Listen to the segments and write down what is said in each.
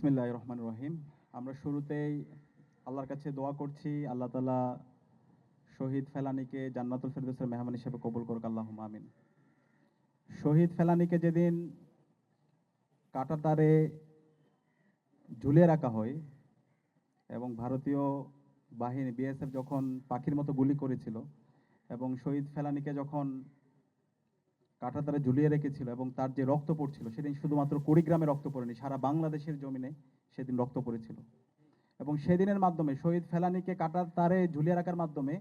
বিসমিল্লাহির রহমানির রহিম। আমরা শুরুতেই আল্লাহর কাছে দোয়া করছি, আল্লাহ তাআলা শহীদ ফেলানীকে জান্নাতুল ফেরদৌসের মেহমান হিসেবে কবুল করুক, আল্লাহুম্মা আমিন। শহীদ ফেলানীকে যেদিন কাঁটাতারে ঝুলিয়ে রাখা হয় এবং ভারতীয় বাহিনী বিএসএফ যখন পাখির মতো গুলি করেছিল এবং শহীদ ফেলানীকে যখন কাঁটাতারে ঝুলিয়ে রেখেছিল এবং তার যে রক্ত পড়ছিল, সেদিন শুধুমাত্র কুড়িগ্রামে রক্ত পড়েনি, সারা বাংলাদেশের জমিনে সেদিন রক্ত পড়েছিল। এবং সেদিনের মাধ্যমে শহীদ ফেলানীকে কাঁটার তারে ঝুলিয়ে রাখার মাধ্যমে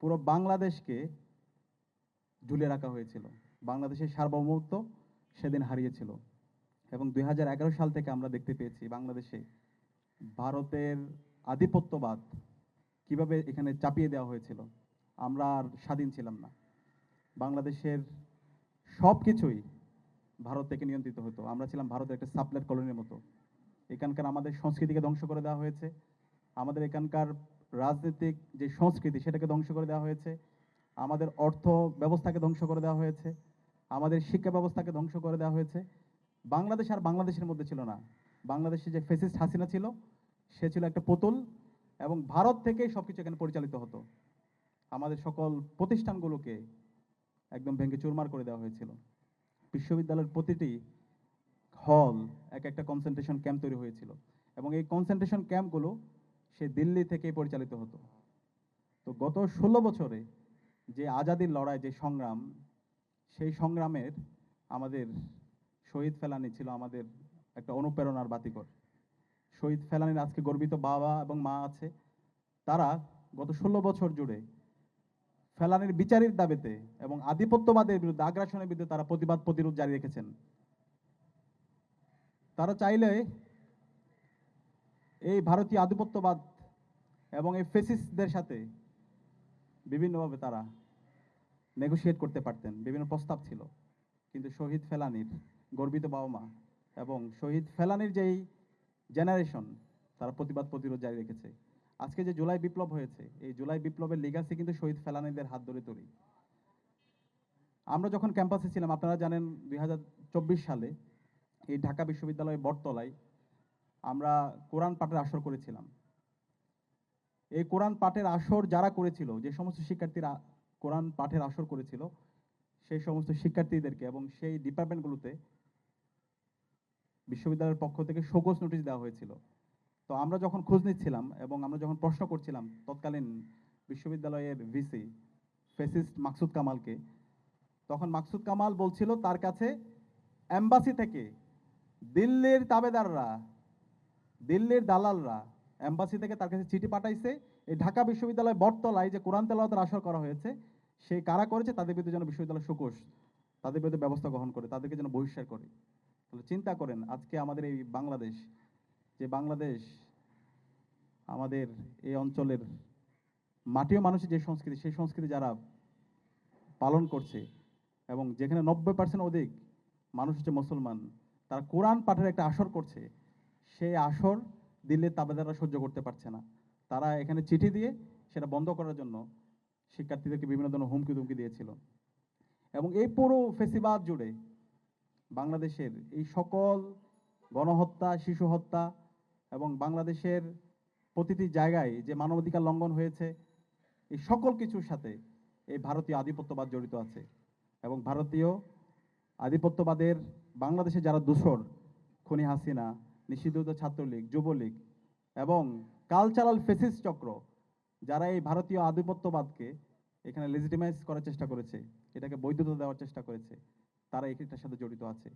পুরো বাংলাদেশকে ঝুলিয়ে রাখা হয়েছিল। বাংলাদেশের সার্বভৌমত্ব সেদিন হারিয়েছিল। এবং 2011 সাল থেকে আমরা দেখতে পেয়েছি বাংলাদেশে ভারতের আধিপত্যবাদ কিভাবে এখানে চাপিয়ে দেওয়া হয়েছিল। আমরা আর স্বাধীন ছিলাম না। বাংলাদেশের সব কিছুই ভারত থেকে নিয়ন্ত্রিত হতো। আমরা ছিলাম ভারতের একটা সাপ্লাইট কলোনির মতো। এখানকার আমাদের সংস্কৃতিকে ধ্বংস করে দেওয়া হয়েছে। আমাদের এখানকার রাজনৈতিক যে সংস্কৃতি সেটাকে ধ্বংস করে দেওয়া হয়েছে। আমাদের অর্থ ব্যবস্থাকে ধ্বংস করে দেওয়া হয়েছে। আমাদের শিক্ষা ব্যবস্থাকে ধ্বংস করে দেওয়া হয়েছে। বাংলাদেশ আর বাংলাদেশের মধ্যে ছিল না। বাংলাদেশে যে ফ্যাসিস্ট হাসিনা ছিল, সে ছিল একটা পুতুল এবং ভারত থেকেই সবকিছু এখানে পরিচালিত হতো। আমাদের সকল প্রতিষ্ঠানগুলোকে একদম ভেঙে চুরমার করে দেওয়া হয়েছিল। বিশ্ববিদ্যালয়ের প্রতিটি হল এক একটা কনসেন্ট্রেশন ক্যাম্প তৈরি হয়েছিল এবং এই কনসেন্ট্রেশন ক্যাম্পগুলো সে দিল্লি থেকেই পরিচালিত হতো। তো গত 16 বছরে যে আজাদির লড়াই, যে সংগ্রাম, সেই সংগ্রামের আমাদের শহীদ ফেলানী ছিল আমাদের একটা অনুপ্রেরণার বাতিঘর। শহীদ ফেলানীর আজকে গর্বিত বাবা এবং মা আছে। তারা গত 16 বছর জুড়ে ফেলানীর বিচারের দাবিতে এবং আধিপত্যবাদের বিরুদ্ধে, আগ্রাসনের বিরুদ্ধে তারা প্রতিবাদ প্রতিরোধ জারি রেখেছেন। তারা চাইলে এই ভারতীয় আধিপত্যবাদ এবং এই ফেসিস্টদের সাথে বিভিন্নভাবে তারা নেগোশিয়েট করতে পারতেন, বিভিন্ন প্রস্তাব ছিল। কিন্তু শহীদ ফেলানীর গর্বিত বাবা মা এবং শহীদ ফেলানীর যেই জেনারেশন, তারা প্রতিবাদ প্রতিরোধ জারি রেখেছে। আজকে যে জুলাই বিপ্লব হয়েছে, এই জুলাই বিপ্লবের লিগাসি কিন্তু শহীদ ফেলানীদের হাত ধরে তৈরি। আমরা যখন ক্যাম্পাসে ছিলাম, আপনারা জানেন 2024 সালে এই ঢাকা বিশ্ববিদ্যালয়ের বটতলায় আমরা কোরআন পাঠের আসর করেছিলাম। এই কোরআন পাঠের আসর যারা করেছিল, যে সমস্ত শিক্ষার্থীরা কোরআন পাঠের আসর করেছিল, সেই সমস্ত শিক্ষার্থীদেরকে এবং সেই ডিপার্টমেন্টগুলোতে বিশ্ববিদ্যালয়ের পক্ষ থেকে শোকজ নোটিশ দেওয়া হয়েছিল। তো আমরা যখন খোঁজ নিচ্ছিলাম এবং আমরা যখন প্রশ্ন করছিলাম তৎকালীন বিশ্ববিদ্যালয়ের ভিসি ফেসিস্ট মাকসুদ কামালকে, তখন মাকসুদ কামাল বলছিল তার কাছে এম্বাসি থেকে দিল্লির তাবেদাররা, দিল্লির দালালরা এম্বাসি থেকে তার কাছে চিঠি পাঠাইছে, এই ঢাকা বিশ্ববিদ্যালয় বটতলায় যে কোরআন তেলাওয়াতের আসর করা হয়েছে, সেই কারা করেছে তাদের বিরুদ্ধে যেন বিশ্ববিদ্যালয় শোকজ, তাদের বিরুদ্ধে ব্যবস্থা গ্রহণ করে, তাদেরকে যেন বহিষ্কার করে। তাহলে চিন্তা করেন, আজকে আমাদের এই বাংলাদেশ, যে বাংলাদেশ আমাদের এই অঞ্চলের মাটিও মানুষের যে সংস্কৃতি, সেই সংস্কৃতি যারা পালন করছে এবং যেখানে 90% অধিক মানুষ হচ্ছে মুসলমান, তারা কোরআন পাঠের একটা আসর করছে, সেই আসর দিল্লির তাবেদাররা সহ্য করতে পারছে না। তারা এখানে চিঠি দিয়ে সেটা বন্ধ করার জন্য শিক্ষার্থীদেরকে বিভিন্ন ধরনের হুমকি ধুমকি দিয়েছিল। এবং এই পুরো ফেসিবাদ জুড়ে বাংলাদেশের এই সকল গণহত্যা, শিশু হত্যা এবং বাংলাদেশের প্রতিটি জায়গায় যে মানবাধিকার লঙ্ঘন হয়েছে, এই সকল কিছুর সাথে এই ভারতীয় আধিপত্যবাদ জড়িত আছে। এবং ভারতীয় আধিপত্যবাদের বাংলাদেশে যারা দূষর, খুনি হাসিনা, নিষিদ্ধ ছাত্রলীগ, যুবলীগ এবং কালচারাল ফেসিস্ট চক্র, যারা এই ভারতীয় আধিপত্যবাদকে এখানে লেজিটিমাইজ করার চেষ্টা করেছে, এটাকে বৈধতা দেওয়ার চেষ্টা করেছে, তারা এটার সাথে জড়িত আছে।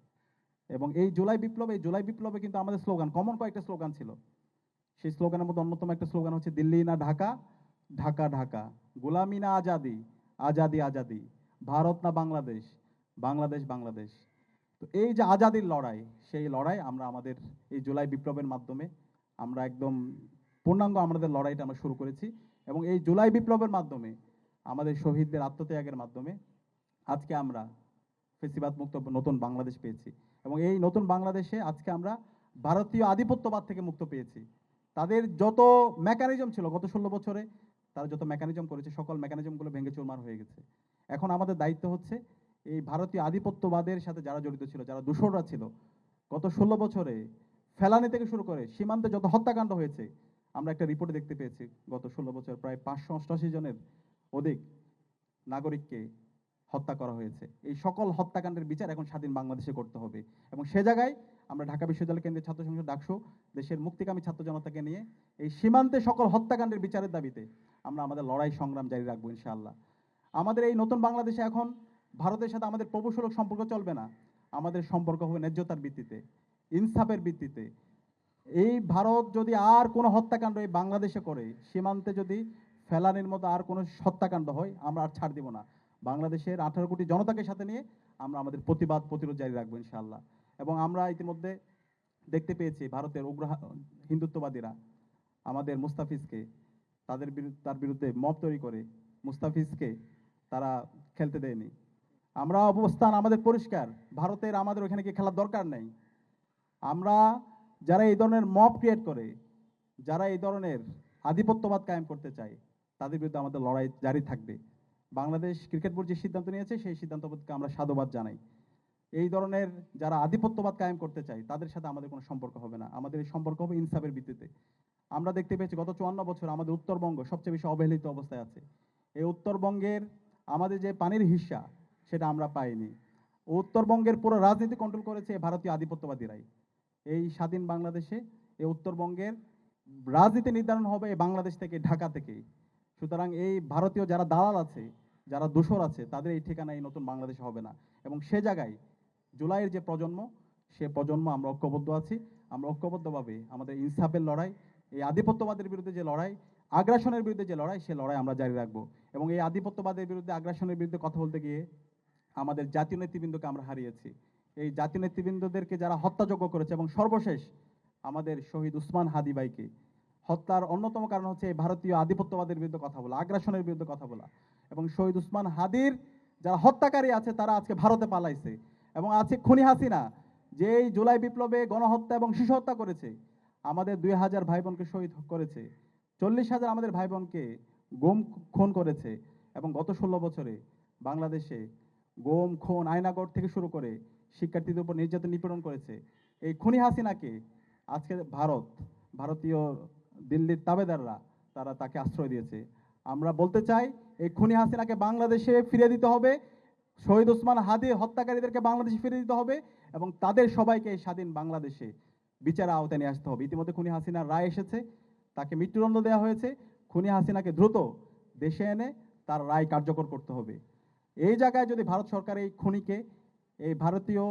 এবং এই জুলাই বিপ্লবে কিন্তু আমাদের স্লোগান, কমন কয়েকটা স্লোগান ছিল। সেই স্লোগানের মধ্যে অন্যতম একটা স্লোগান হচ্ছে দিল্লি না ঢাকা, ঢাকা ঢাকা, গোলামি না আজাদি, আজাদি আজাদি, ভারত না বাংলাদেশ, বাংলাদেশ বাংলাদেশ। তো এই যে আজাদির লড়াই, সেই লড়াই আমরা আমাদের এই জুলাই বিপ্লবের মাধ্যমে আমরা একদম পূর্ণাঙ্গ আমাদের লড়াইটা আমরা শুরু করেছি। এবং এই জুলাই বিপ্লবের মাধ্যমে আমাদের শহীদদের আত্মত্যাগের মাধ্যমে আজকে আমরা ফেসিবাদ মুক্ত নতুন বাংলাদেশ পেয়েছি। এবং এই নতুন বাংলাদেশে আজকে আমরা ভারতীয় আধিপত্যবাদ থেকে মুক্ত পেয়েছি। তাদের যত মেকানিজম ছিল গত 16 বছরে, তারা যত মেকানিজম করেছে, সকল মেকানিজমগুলো ভেঙে চুরমার হয়ে গেছে। এখন আমাদের দায়িত্ব হচ্ছে এই ভারতীয় আধিপত্যবাদের সাথে যারা জড়িত ছিল, যারা দূষররা ছিল, গত 16 বছরে ফেলানি থেকে শুরু করে সীমান্তে যত হত্যাকাণ্ড হয়েছে, আমরা একটা রিপোর্টে দেখতে পেয়েছি গত 16 বছর প্রায় 588 জনের অধিক নাগরিককে হত্যা করা হয়েছে। এই সকল হত্যাকাণ্ডের বিচার এখন স্বাধীন বাংলাদেশে করতে হবে এবং সে জায়গায় আমরা ঢাকা বিশ্ববিদ্যালয় কেন্দ্রের ছাত্র সংসদ ডাকসু দেশের মুক্তিকামী ছাত্র জনতাকে নিয়ে এই সীমান্তে সকল হত্যাকাণ্ডের বিচারের দাবিতে আমরা আমাদের লড়াই সংগ্রাম জারি রাখবো ইনশাআল্লাহ। আমাদের এই নতুন বাংলাদেশে এখন ভারতের সাথে আমাদের প্রভুসুলভ সম্পর্ক চলবে না, আমাদের সম্পর্ক হবে ন্যায্যতার ভিত্তিতে, ইনসাফের ভিত্তিতে। এই ভারত যদি আর কোনো হত্যাকাণ্ড এই বাংলাদেশে করে, সীমান্তে যদি ফেলানির মতো আর কোনো হত্যাকাণ্ড হয়, আমরা আর ছাড় দিব না। বাংলাদেশের 18 কোটি জনতাকে সাথে নিয়ে আমরা আমাদের প্রতিবাদ প্রতিরোধ জারি রাখবো ইনশাআল্লাহ। এবং আমরা ইতিমধ্যে দেখতে পেয়েছি ভারতের উগ্র হিন্দুত্ববাদীরা আমাদের মুস্তাফিজকে তার বিরুদ্ধে মব তৈরি করে মুস্তাফিজকে তারা খেলতে দেয়নি। আমরা অবস্থান আমাদের পরিষ্কার, ভারতের আমাদের ওখানে কি খেলার দরকার নেই। আমরা যারা এই ধরনের মব ক্রিয়েট করে, যারা এই ধরনের আধিপত্যবাদ কায়েম করতে চায়, তাদের বিরুদ্ধে আমাদের লড়াই জারি থাকবে। বাংলাদেশ ক্রিকেট বোর্ড যে সিদ্ধান্ত নিয়েছে সেই সিদ্ধান্তকে আমরা সাধুবাদ জানাই। এই ধরনের যারা আধিপত্যবাদ কায়েম করতে চায় তাদের সাথে আমাদের কোনো সম্পর্ক হবে না, আমাদের এই সম্পর্ক হবে ইনসাফের ভিত্তিতে। আমরা দেখতে পেয়েছি গত 54 বছর আমাদের উত্তরবঙ্গ সবচেয়ে বেশি অবহেলিত অবস্থায় আছে। এই উত্তরবঙ্গের আমাদের যে পানির হিস্সা সেটা আমরা পাইনি। উত্তরবঙ্গের পুরো রাজনীতি কন্ট্রোল করেছে ভারতীয় আধিপত্যবাদীরাই। এই স্বাধীন বাংলাদেশে এই উত্তরবঙ্গের রাজনীতি নির্ধারণ হবে বাংলাদেশ থেকে, ঢাকা থেকে। সুতরাং এই ভারতীয় যারা দালাল আছে, যারা দোসর আছে, তাদের এই ঠিকানা এই নতুন বাংলাদেশে হবে না। এবং সে জায়গায় জুলাইয়ের যে প্রজন্ম, সে প্রজন্ম আমরা ঐক্যবদ্ধ আছি। আমরা ঐক্যবদ্ধভাবে আমাদের ইনসাফের লড়াই, এই আধিপত্যবাদের বিরুদ্ধে যে লড়াই, আগ্রাসনের বিরুদ্ধে যে লড়াই, সে লড়াই আমরা জারি রাখবো। এবং এই আধিপত্যবাদের বিরুদ্ধে, আগ্রাসনের বিরুদ্ধে কথা বলতে গিয়ে আমাদের জাতীয় নেতৃবৃন্দকে আমরা হারিয়েছি। এই জাতীয় নেতৃবৃন্দদেরকে যারা হত্যাযজ্ঞ করেছে এবং সর্বশেষ আমাদের শহীদ উসমান হাদি ভাইকে হত্যার অন্যতম কারণ হচ্ছে এই ভারতীয় আধিপত্যবাদের বিরুদ্ধে কথা বলা, আগ্রাসনের বিরুদ্ধে কথা বলা। এবং শহীদ উসমান হাদির যারা হত্যাকারী আছে তারা আজকে ভারতে পালাইছে। এবং আছে খুনি হাসিনা, যে এই জুলাই বিপ্লবে গণহত্যা এবং শিশু হত্যা করেছে, আমাদের 2000 ভাই বোনকে শহীদ করেছে, 40,000 আমাদের ভাই বোনকে গুম খুন করেছে। এবং গত 16 বছরে বাংলাদেশে গুম খুন, আয়নাগর থেকে শুরু করে শিক্ষার্থীদের উপর নির্যাতন নিপীড়ন করেছে। এই খুনি হাসিনাকে আজকে ভারতীয় দিল্লির তাবেদাররা তারা তাকে আশ্রয় দিয়েছে। আমরা বলতে চাই এই খুনি হাসিনাকে বাংলাদেশে ফিরিয়ে দিতে হবে, শহীদ ওসমান হাদি হত্যাকারীদেরকে বাংলাদেশে ফিরিয়ে দিতে হবে এবং তাদের সবাইকে এই স্বাধীন বাংলাদেশে বিচারের আওতায় নিয়ে আসতে হবে। ইতিমধ্যে খুনি হাসিনার রায় এসেছে, তাকে মৃত্যুদণ্ড দেওয়া হয়েছে। খুনি হাসিনাকে দ্রুত দেশে এনে তার রায় কার্যকর করতে হবে। এই জায়গায় যদি ভারত সরকার এই খুনিকে, এই ভারতীয়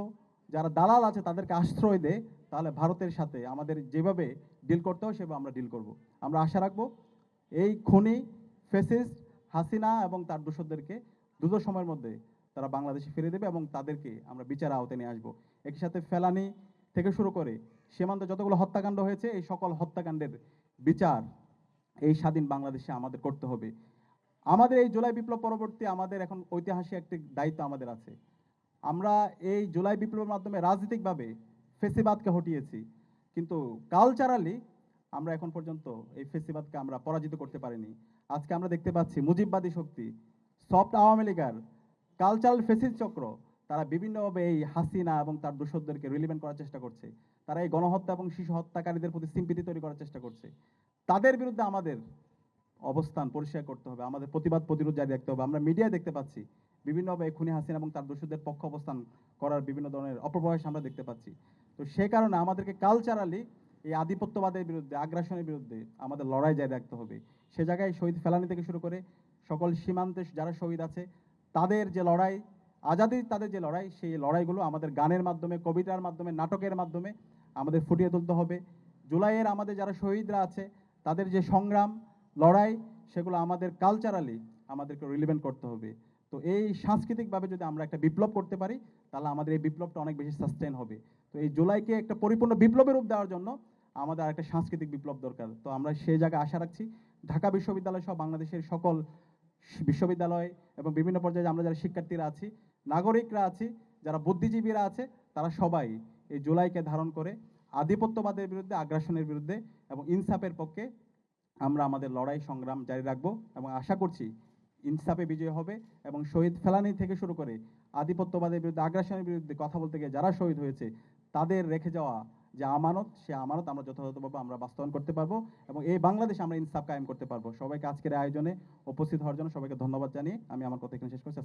যারা দালাল আছে তাদেরকে আশ্রয় দেয়, তাহলে ভারতের সাথে আমাদের যেভাবে ডিল করতে হয় সেভাবে আমরা ডিল করব। আমরা আশা রাখবো এই খুনি ফ্যাসিস্ট হাসিনা এবং তার দোসরদেরকে দ্রুত সময়ের মধ্যে তারা বাংলাদেশে ফিরে দেবে এবং তাদেরকে আমরা বিচার আওতায় নিয়ে আসবো। একই সাথে ফেলানি থেকে শুরু করে সীমান্তে যতগুলো হত্যাকাণ্ড হয়েছে, এই সকল হত্যাকাণ্ডের বিচার এই স্বাধীন বাংলাদেশে আমাদের করতে হবে। আমাদের এই জুলাই বিপ্লব পরবর্তী আমাদের এখন ঐতিহাসিক একটি দায়িত্ব আমাদের আছে। আমরা এই জুলাই বিপ্লবের মাধ্যমে রাজনৈতিকভাবে ফেসিবাদকে হটিয়েছি, কিন্তু কালচারালি আমরা এখন পর্যন্ত এই ফেসিবাদকে আমরা পরাজিত করতে পারিনি। আজকে আমরা দেখতে পাচ্ছি মুজিববাদী শক্তি, সফট আওয়ামী লীগার, কালচারাল ফেসিস চক্র, তারা বিভিন্নভাবে এই হাসিনা এবং তার দোসরদেরকে রিলিভেন্ট করার চেষ্টা করছে। তারা এই গণহত্যা এবং শিশু হত্যাকারীদের প্রতি সিম্পিতি তৈরি করার চেষ্টা করছে। তাদের বিরুদ্ধে আমাদের অবস্থান পরিষ্কার করতে হবে, আমাদের প্রতিবাদ প্রতিরোধ জারি রাখতে হবে। আমরা মিডিয়ায় দেখতে পাচ্ছি বিভিন্নভাবে খুনি হাসিনা এবং তার দোষীদের পক্ষ অবস্থান করার বিভিন্ন ধরনের অপপ্রয়াস আমরা দেখতে পাচ্ছি। তো সেই কারণে আমাদেরকে কালচারালি এই আধিপত্যবাদের বিরুদ্ধে, আগ্রাসনের বিরুদ্ধে আমাদের লড়াই জারি রাখতে হবে। সে জায়গায় শহীদ ফেলানি থেকে শুরু করে সকল সীমান্তে যারা শহীদ আছে তাদের যে লড়াই, আজাদির তাদের যে লড়াই, সেই লড়াইগুলো আমাদের গানের মাধ্যমে, কবিতার মাধ্যমে, নাটকের মাধ্যমে আমাদের ফুটিয়ে তুলতে হবে। জুলাইয়ের আমাদের যারা শহীদরা আছে তাদের যে সংগ্রাম, লড়াই, সেগুলো আমাদের কালচারালি আমাদেরকে রিলিভেন্ট করতে হবে। তো এই সাংস্কৃতিকভাবে যদি আমরা একটা বিপ্লব করতে পারি, তাহলে আমাদের এই বিপ্লবটা অনেক বেশি সাস্টেন হবে। তো এই জুলাইকে একটা পরিপূর্ণ বিপ্লবের রূপ দেওয়ার জন্য আমাদের আরেকটা সাংস্কৃতিক বিপ্লব দরকার। তো আমরা সেই জায়গায় আশা রাখছি ঢাকা বিশ্ববিদ্যালয় সহ বাংলাদেশের সকল বিশ্ববিদ্যালয় এবং বিভিন্ন পর্যায়ে আমরা যারা শিক্ষার্থীরা আছি, নাগরিকরা আছি, যারা বুদ্ধিজীবীরা আছে, তারা সবাই এই জুলাইকে ধারণ করে আধিপত্যবাদের বিরুদ্ধে, আগ্রাসনের বিরুদ্ধে এবং ইনসাফের পক্ষে আমরা আমাদের লড়াই সংগ্রাম জারি রাখবো এবং আশা করছি ইনসাফে বিজয় হবে। এবং শহীদ ফেলানি থেকে শুরু করে আধিপত্যবাদের বিরুদ্ধে, আগ্রাসনের বিরুদ্ধে কথা বলতে গিয়ে যারা শহীদ হয়েছে তাদের রেখে যাওয়া যে আমানত, সে আমানত আমরা যথাযথভাবে আমরা বাস্তবায়ন করতে পারবো এবং এই বাংলাদেশে আমরা ইনসাফ কায়েম করতে পারবো। সবাইকে আজকের আয়োজনে উপস্থিত হওয়ার জন্য সবাইকে ধন্যবাদ জানিয়ে আমি আমার কথা এখানে শেষ করছি।